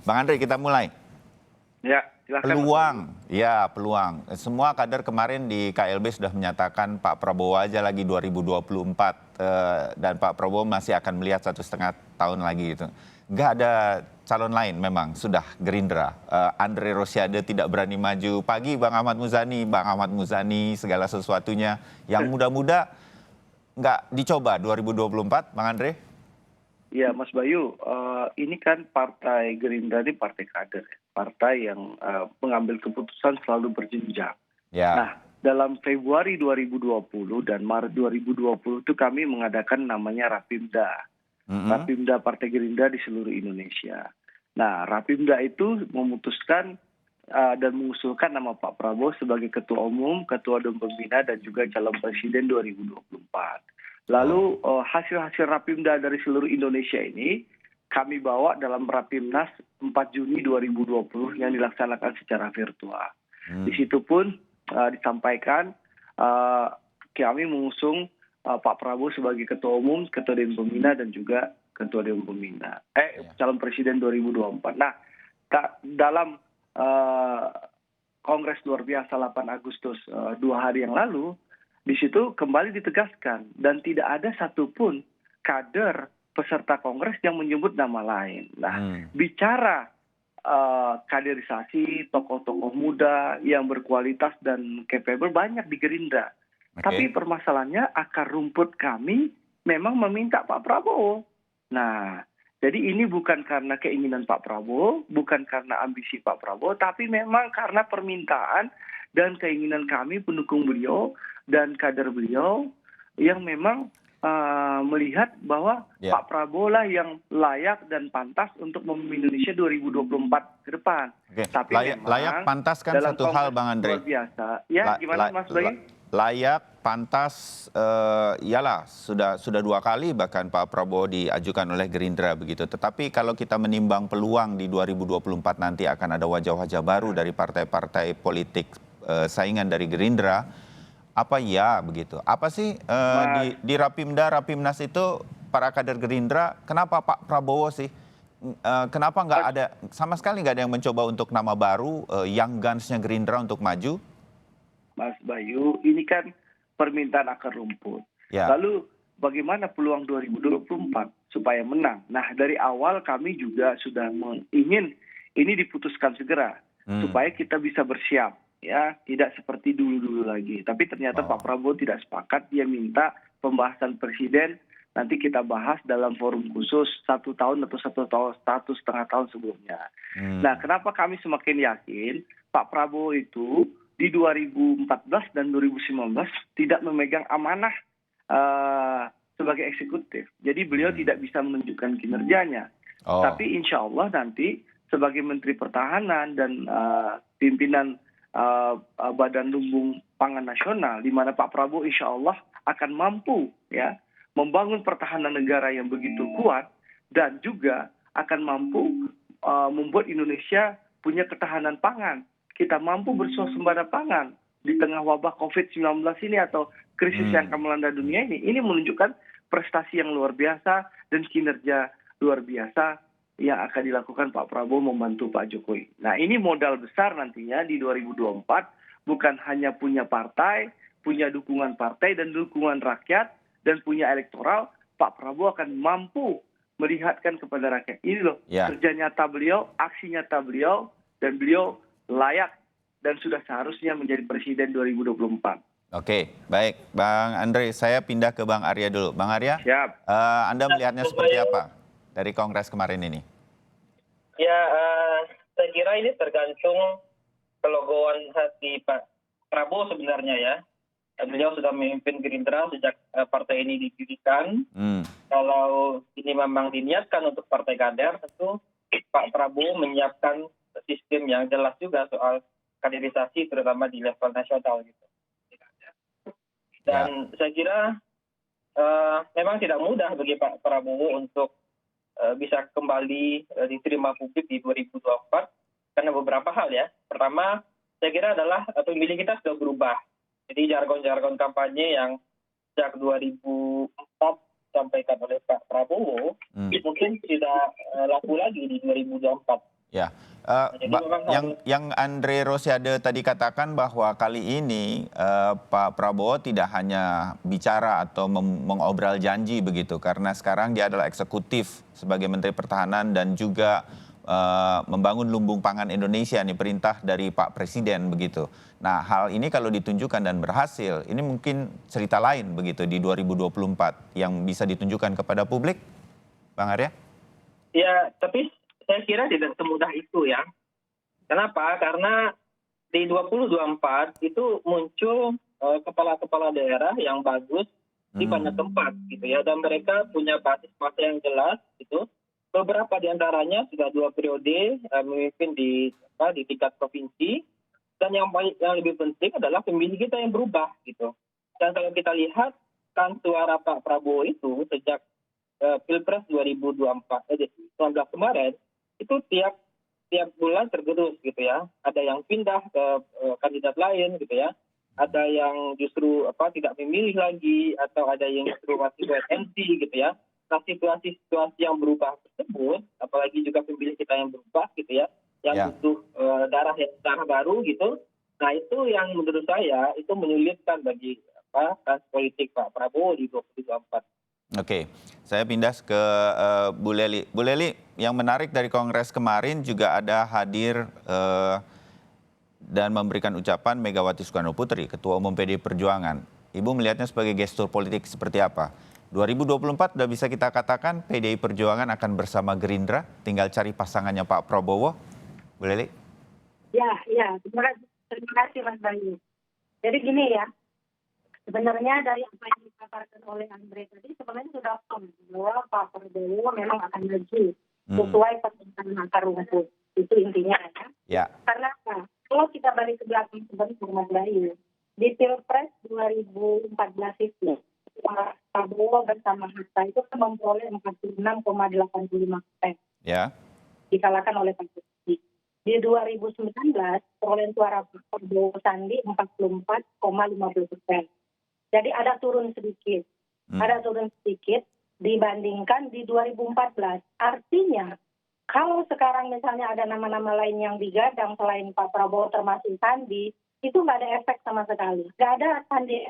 Bang Andre, kita mulai. Ya, silakan. Peluang. Semua kader kemarin di KLB sudah menyatakan Pak Prabowo aja lagi 2024 dan Pak Prabowo masih akan melihat 1,5 tahun lagi gitu. Nggak ada calon lain memang, sudah Gerindra. Andre Rosiade tidak berani maju. Pagi Bang Ahmad Muzani segala sesuatunya. Yang muda-muda nggak dicoba 2024, Bang Andre? Ya, Mas Bayu, ini kan partai Gerindra ini partai kader, partai yang mengambil keputusan selalu berjenjang. Ya. Nah, dalam Februari 2020 dan Maret 2020 itu kami mengadakan namanya Rapimda. Rapimda Partai Gerindra di seluruh Indonesia. Nah, Rapimda itu memutuskan dan mengusulkan nama Pak Prabowo sebagai Ketua Umum, Ketua Dewan Pembina, dan juga calon Presiden 2024. Lalu hasil-hasil Rapimda dari seluruh Indonesia ini kami bawa dalam Rapimnas 4 Juni 2020 yang dilaksanakan secara virtual. Di situ pun disampaikan kami mengusung Pak Prabowo sebagai Ketua Umum, Ketua Dewan Pembina, dan juga Ketua Dewan Pembina. Calon Presiden 2024. Nah, dalam Kongres luar biasa 8 Agustus 2 hari yang lalu, di situ kembali ditegaskan dan tidak ada satupun kader peserta kongres yang menyebut nama lain. Nah, bicara kaderisasi tokoh-tokoh muda yang berkualitas dan capable banyak di Gerindra. Tapi permasalahannya akar rumput kami memang meminta Pak Prabowo. Nah, jadi ini bukan karena keinginan Pak Prabowo, bukan karena ambisi Pak Prabowo, tapi memang karena permintaan dan keinginan kami pendukung beliau dan kader beliau yang memang melihat bahwa Pak Prabowo lah yang layak dan pantas untuk memimpin Indonesia 2024 ke depan. Tapi layak pantas kan satu hal, Bang Andre. Luar biasa. Ya, gimana Mas Bayu? Layak, pantas, iyalah sudah 2 kali bahkan Pak Prabowo diajukan oleh Gerindra begitu. Tetapi kalau kita menimbang peluang di 2024 nanti akan ada wajah-wajah baru dari partai-partai politik saingan dari Gerindra, apa ya begitu? Apa sih di Rapimnas itu para kader Gerindra, kenapa Pak Prabowo sih? Kenapa nggak ada, sama sekali nggak ada yang mencoba untuk nama baru, young guns-nya Gerindra untuk maju? Mas Bayu, ini kan permintaan akar rumput. Lalu bagaimana peluang 2024 supaya menang? Nah, dari awal kami juga sudah ingin ini diputuskan segera supaya kita bisa bersiap. Ya, tidak seperti dulu-dulu lagi. Tapi ternyata Pak Prabowo tidak sepakat. Dia minta pembahasan presiden nanti kita bahas dalam forum khusus 1 tahun atau 1,5 tahun sebelumnya. Nah, kenapa kami semakin yakin Pak Prabowo itu di 2014 dan 2019 tidak memegang amanah sebagai eksekutif. Jadi beliau tidak bisa menunjukkan kinerjanya. Tapi insya Allah nanti sebagai Menteri Pertahanan dan pimpinan Badan Lumbung Pangan Nasional, di mana Pak Prabowo insya Allah akan mampu ya membangun pertahanan negara yang begitu kuat dan juga akan mampu membuat Indonesia punya ketahanan pangan. Kita mampu bersuasembada pangan di tengah wabah COVID-19 ini atau krisis yang akan melanda dunia ini. Ini menunjukkan prestasi yang luar biasa dan kinerja luar biasa yang akan dilakukan Pak Prabowo membantu Pak Jokowi. Nah, ini modal besar nantinya di 2024, bukan hanya punya partai, punya dukungan partai dan dukungan rakyat, dan punya elektoral. Pak Prabowo akan mampu melihatkan kepada rakyat. Ini loh, kerja nyata beliau, aksi nyata beliau, dan beliau layak dan sudah seharusnya menjadi Presiden 2024. Oke, baik. Bang Andre, saya pindah ke Bang Arya dulu. Bang Arya, Siap. Anda melihatnya seperti apa dari Kongres kemarin ini? Ya, saya kira ini tergantung kelogohan hati Pak Prabowo sebenarnya ya. Beliau sudah memimpin Gerindra sejak partai ini didirikan. Kalau ini memang diniatkan untuk partai kader, tentu Pak Prabowo menyiapkan sistem yang jelas juga soal kaderisasi, terutama di level nasional gitu. Dan saya kira memang tidak mudah bagi Pak Prabowo untuk bisa kembali diterima publik di 2024 karena beberapa hal ya. Pertama, saya kira adalah pemilih kita sudah berubah. Jadi jargon-jargon kampanye yang sejak 2004 disampaikan oleh Pak Prabowo mungkin tidak laku lagi di 2024. Ya, Jadi memang yang Andre Rosiade tadi katakan bahwa kali ini Pak Prabowo tidak hanya bicara atau mengobral janji begitu, karena sekarang dia adalah eksekutif sebagai Menteri Pertahanan dan juga membangun lumbung pangan Indonesia, nih perintah dari Pak Presiden begitu. Nah, hal ini kalau ditunjukkan dan berhasil, ini mungkin cerita lain begitu di 2024 yang bisa ditunjukkan kepada publik, Bang Arya? ya, tapi saya kira tidak semudah itu ya. Kenapa? Karena di 2024 itu muncul kepala-kepala daerah yang bagus di banyak tempat gitu ya, dan mereka punya basis masa yang jelas gitu. Beberapa di antaranya sudah 2 periode memimpin di tingkat provinsi, dan yang lebih penting adalah pemilih kita yang berubah gitu. Dan kalau kita lihat kan suara Pak Prabowo itu sejak Pilpres 2024 19 kemarin itu tiap bulan tergerus gitu ya. Ada yang pindah ke kandidat lain gitu ya. Ada yang justru tidak memilih lagi, atau ada yang justru masih wait and see gitu ya. Nah, situasi yang berubah tersebut, apalagi juga pemilih kita yang berubah gitu ya, yang butuh darah baru gitu. Nah, itu yang menurut saya itu menyulitkan bagi trans politik Pak Prabowo di 2024. Oke, saya pindah ke Bu Leli. Bu Leli, yang menarik dari Kongres kemarin juga ada hadir dan memberikan ucapan Megawati Soekarno Putri, Ketua Umum PDI Perjuangan. Ibu melihatnya sebagai gestur politik seperti apa? 2024 sudah bisa kita katakan PDI Perjuangan akan bersama Gerindra, tinggal cari pasangannya Pak Prabowo. Bu Leli? Ya, terima kasih Mas Bayu. Jadi gini ya, sebenarnya dari apa yang dipaparkan oleh Andre tadi sebenarnya sudah bahwa Pak Prabowo memang akan maju sesuai permintaan akar rumput. Itu intinya ya. Ya. Karena kalau kita balik ke belakang sebentar Mas Bayu, di Pilpres 2014 itu Pak Prabowo bersama Hatta itu memperoleh 46,85%. Ya. Dikalahkan oleh Pak Jokowi. Di 2019 perolehan suara Pak Prabowo Sandi 44,50%. Jadi ada turun sedikit. Dibandingkan di 2014. Artinya kalau sekarang misalnya ada nama-nama lain yang digadang selain Pak Prabowo termasuk Sandi, itu nggak ada efek sama sekali. Nggak ada Sandi.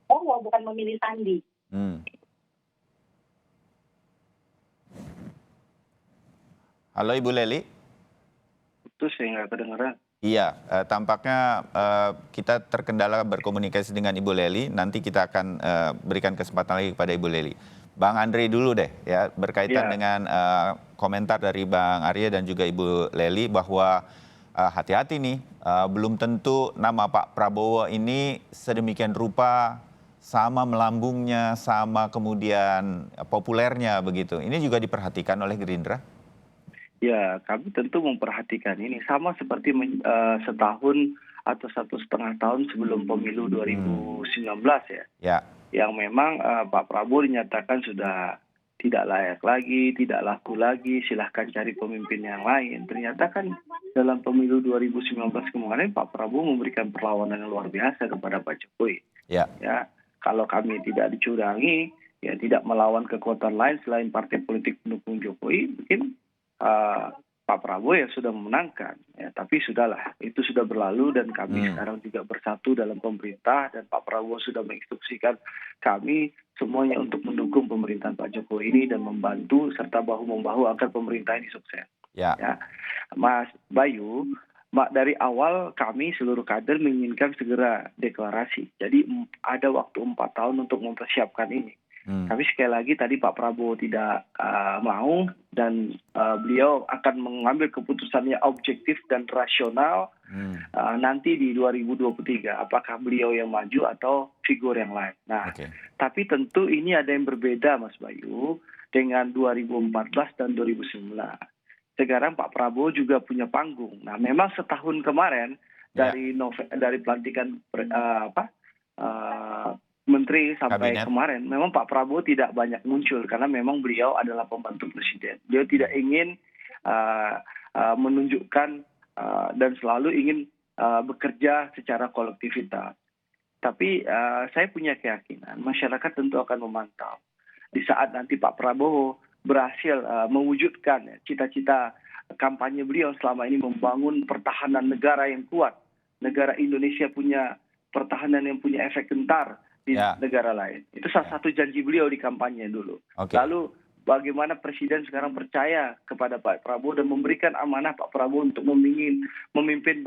Prabowo bukan memilih Sandi. Halo Ibu Leli. Itu saya nggak kedengeran. Iya, tampaknya kita terkendala berkomunikasi dengan Ibu Leli. Nanti kita akan berikan kesempatan lagi kepada Ibu Leli. Bang Andre dulu deh ya, berkaitan dengan komentar dari Bang Arya dan juga Ibu Leli bahwa hati-hati nih, belum tentu nama Pak Prabowo ini sedemikian rupa sama melambungnya, sama kemudian populernya begitu. Ini juga diperhatikan oleh Gerindra? Ya, kami tentu memperhatikan ini sama seperti setahun atau 1,5 tahun sebelum pemilu 2019 ya. Yang memang Pak Prabowo dinyatakan sudah tidak layak lagi, tidak laku lagi, silahkan cari pemimpin yang lain. Ternyata kan dalam pemilu 2019 kemarin Pak Prabowo memberikan perlawanan yang luar biasa kepada Pak Jokowi. Ya, kalau kami tidak dicurangi, ya tidak melawan kekuatan lain selain partai politik pendukung Jokowi, mungkin Pak Prabowo yang sudah memenangkan, ya, tapi sudahlah, itu sudah berlalu dan kami sekarang juga bersatu dalam pemerintah dan Pak Prabowo sudah menginstruksikan kami semuanya untuk mendukung pemerintahan Pak Jokowi ini dan membantu serta bahu-membahu agar pemerintah ini sukses. Ya, Mas Bayu, dari awal kami seluruh kader menginginkan segera deklarasi. Jadi ada waktu 4 tahun untuk mempersiapkan ini. Tapi sekali lagi tadi Pak Prabowo tidak mau dan beliau akan mengambil keputusan yang objektif dan rasional nanti di 2023. Apakah beliau yang maju atau figur yang lain. Nah, tapi tentu ini ada yang berbeda Mas Bayu dengan 2014 dan 2019. Sekarang Pak Prabowo juga punya panggung. Nah, memang setahun kemarin dari pelantikan Menteri sampai Kabinet. Kemarin memang Pak Prabowo tidak banyak muncul karena memang beliau adalah pembantu presiden. Beliau tidak ingin menunjukkan dan selalu ingin bekerja secara kolektivitas. Tapi saya punya keyakinan masyarakat tentu akan memantau. Di saat nanti Pak Prabowo berhasil mewujudkan cita-cita kampanye beliau selama ini membangun pertahanan negara yang kuat. Negara Indonesia punya pertahanan yang punya efek gentar di negara lain. Itu salah satu janji beliau di kampanye dulu. Lalu bagaimana Presiden sekarang percaya kepada Pak Prabowo dan memberikan amanah Pak Prabowo untuk memimpin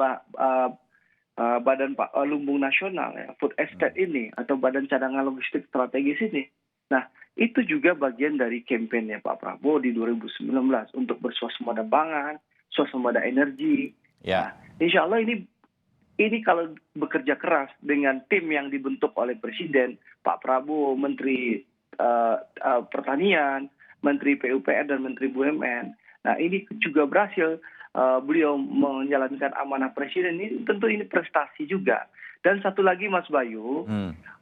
Badan Lumbung Nasional, Food Estate ini, atau Badan Cadangan Logistik Strategis ini. Nah, itu juga bagian dari kampanye Pak Prabowo di 2019 untuk bersuasembada pangan, suasembada energi. Nah, insya Allah ini kalau bekerja keras dengan tim yang dibentuk oleh Presiden, Pak Prabowo, Menteri Pertanian, Menteri PUPR, dan Menteri BUMN. Nah, ini juga berhasil beliau menjalankan amanah Presiden. Ini tentu ini prestasi juga. Dan satu lagi Mas Bayu,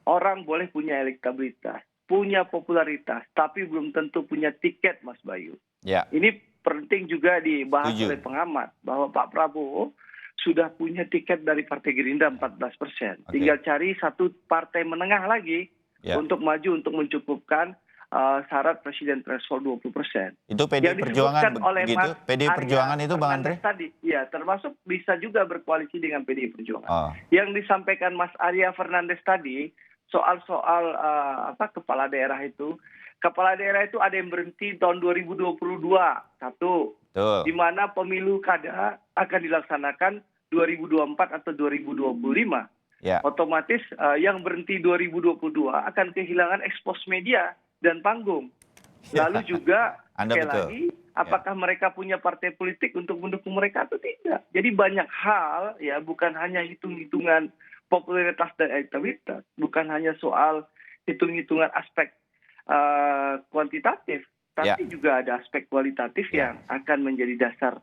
orang boleh punya elektabilitas, punya popularitas, tapi belum tentu punya tiket, Mas Bayu. Ini penting juga dibahas oleh pengamat, bahwa Pak Prabowo sudah punya tiket dari Partai Gerindra 14%. Tinggal cari satu partai menengah lagi untuk maju untuk mencukupkan syarat presiden threshold 20%. Itu PDI Perjuangan begitu? PDI Perjuangan itu Bang Andre? Tadi, ya, termasuk bisa juga berkoalisi dengan PDI Perjuangan. Yang disampaikan Mas Arya Fernandes tadi, soal-soal kepala daerah itu. Kepala daerah itu ada yang berhenti tahun 2022, satu. Di mana pemilu kada akan dilaksanakan 2024 atau 2025. Otomatis yang berhenti 2022 akan kehilangan ekspos media dan panggung. Lalu juga sekali lagi, apakah mereka punya partai politik untuk mendukung mereka atau tidak? Jadi banyak hal, ya, bukan hanya hitung-hitungan popularitas dan elektabilitas, bukan hanya soal hitung-hitungan aspek kuantitatif, tapi juga ada aspek kualitatif yang akan menjadi dasar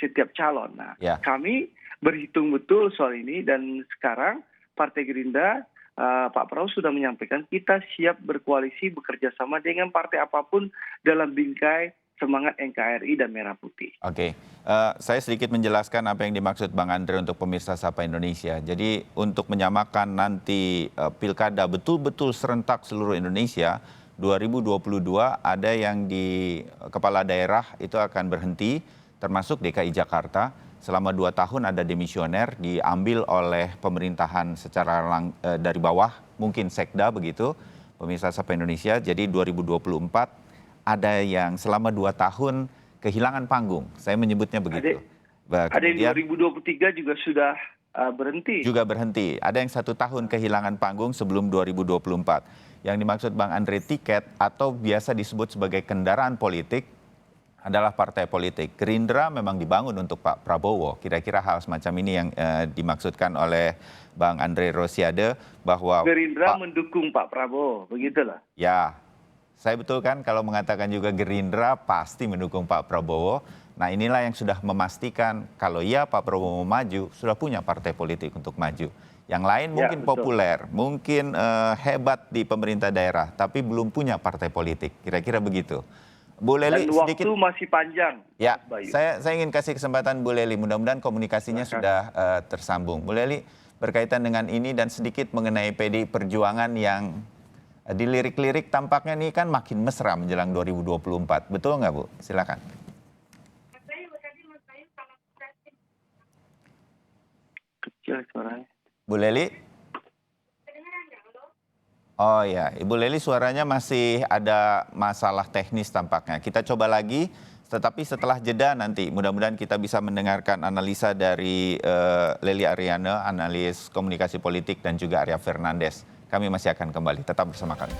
setiap calon. Nah, kami berhitung betul soal ini, dan sekarang Partai Gerindra, Pak Prabowo sudah menyampaikan kita siap berkoalisi bekerja sama dengan partai apapun dalam bingkai semangat NKRI dan Merah Putih. Saya sedikit menjelaskan apa yang dimaksud Bang Andre untuk pemirsa Sapa Indonesia. Jadi untuk menyamakan nanti pilkada betul-betul serentak seluruh Indonesia, 2022 ada yang di kepala daerah itu akan berhenti, termasuk DKI Jakarta. Selama 2 tahun ada demisioner diambil oleh pemerintahan secara dari bawah, mungkin sekda begitu, pemirsa Sapa Indonesia. Jadi 2024 ada yang selama 2 tahun kehilangan panggung. Saya menyebutnya begitu. Ada yang 2023 juga sudah berhenti. Juga berhenti. Ada yang 1 tahun kehilangan panggung sebelum 2024. Yang dimaksud Bang Andre tiket atau biasa disebut sebagai kendaraan politik adalah partai politik. Gerindra memang dibangun untuk Pak Prabowo. Kira-kira hal semacam ini yang dimaksudkan oleh Bang Andre Rosiade, bahwa Gerindra mendukung Pak Prabowo, begitulah. Ya, saya betul kan kalau mengatakan juga Gerindra pasti mendukung Pak Prabowo. Nah, inilah yang sudah memastikan kalau ya Pak Prabowo mau maju, sudah punya partai politik untuk maju. Yang lain mungkin populer, mungkin hebat di pemerintah daerah, tapi belum punya partai politik. Kira-kira begitu. Bu Lely, dan waktu masih panjang. Ya, saya ingin kasih kesempatan Bu Lely. Mudah-mudahan komunikasinya sudah tersambung. Bu Lely, berkaitan dengan ini dan sedikit mengenai PDI Perjuangan yang di lirik-lirik tampaknya nih kan makin mesra menjelang 2024. Betul nggak, Bu? Silakan. Kecil suaranya. Bu Lely? Oh ya, Ibu Lely suaranya masih ada masalah teknis tampaknya. Kita coba lagi, tetapi setelah jeda nanti mudah-mudahan kita bisa mendengarkan analisa dari Lely Ariana, analis komunikasi politik, dan juga Arya Fernandes. Kami masih akan kembali, tetap bersama kami.